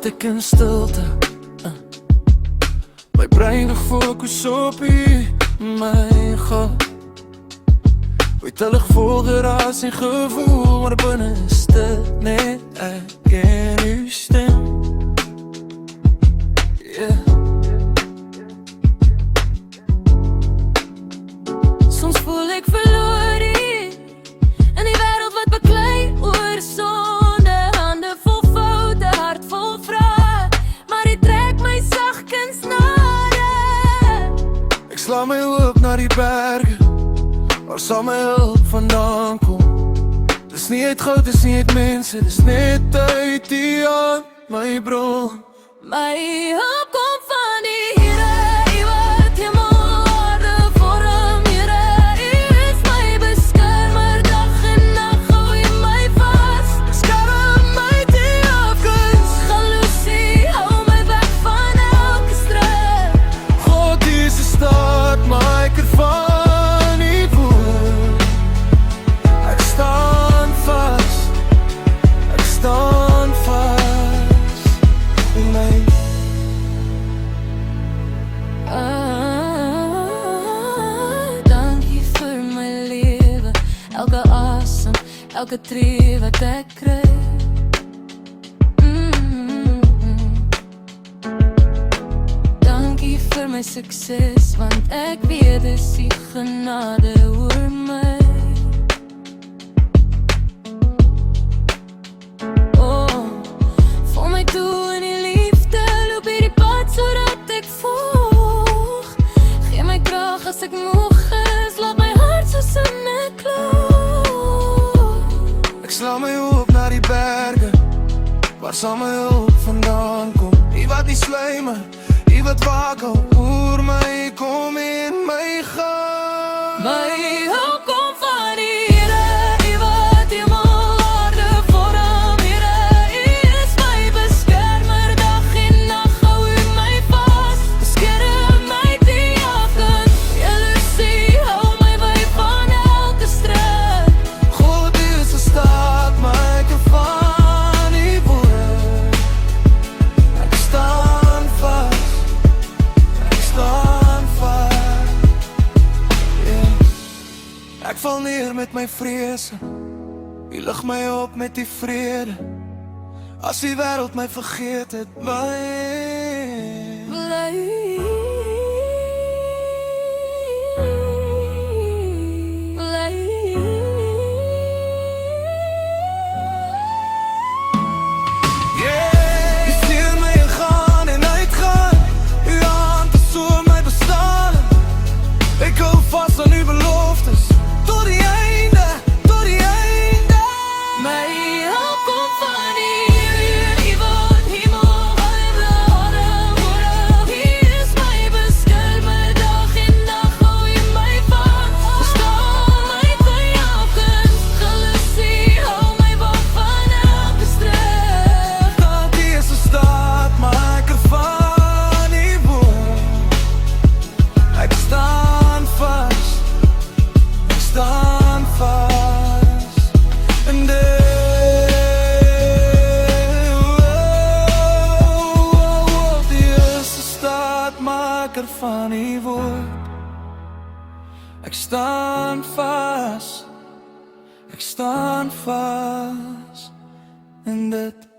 sit ek in stilte. My brein gefokus op U, my God. Uitelig vol geraas en gevoel, maar binne is dit net ek en U stem. Soms voel ek verloor hier in die wêreld wat beklei oor sonde, hande vol foute, hart vol vrae, maar U trek my sagkens nader. Ek sla my oop na die berge, waar sal my hulp vandaan kom? Dis nie uit goud, dis nie uit mense, dis net uit U hand, my bron. My hulp kom van die Here, U wat hemel aarde vorm, Here. U is my beskermer, dag en nag hou U my vas. Skerm my die afguns, Jaloesie hou my weg van elke stryd. God is 'n staatmaker van U woord. Ek staan vas, ek staan vas in my. Dankie vir my lewe, elke asem, elke tree wat ek kry. Dankie vir my sukses, want ek weet dis U genade oor my. Val my toe in die liefde, loop hierdie pad sodat ek volg. Gee my krag as ek moeg is, laat my hart soos in 'n kloof. Ek sla my oop na die berge, waar sal my hulp vandaan kom? U wat nie sluimer, U wat waak oor my, kom in my gaan. My hulp kom van die Here, U wat hemel aarde vorm, Here. U is my beskermer, dag en nag hou U my vas. Beskerm my die afguns, jaloesie hou my by van elke stryd. God is 'n staatmaker van U woord. Ek staan vas, ek staan vas. Ek val neer met my vrese, U lig my op met die vrede. As die wêreld my vergeet het, U stuur my gaan en uitgaan. U hand is so my bestaan. Ek hou vas aan U beloftes tot die einde, tot die einde. my hulp kom van die Here, U wat hemel aarde vorm, U is my beskermer, dag en nag hou U my vas. Verstaan my by afguns, jaloesie hou my weg van elke stryd. God is 'n staatmaker van U woord. Ek staan vas, ek staan vas in dit. Die is 'n staatmaker van U woord. Ek staan vas, ek staan vas in dit.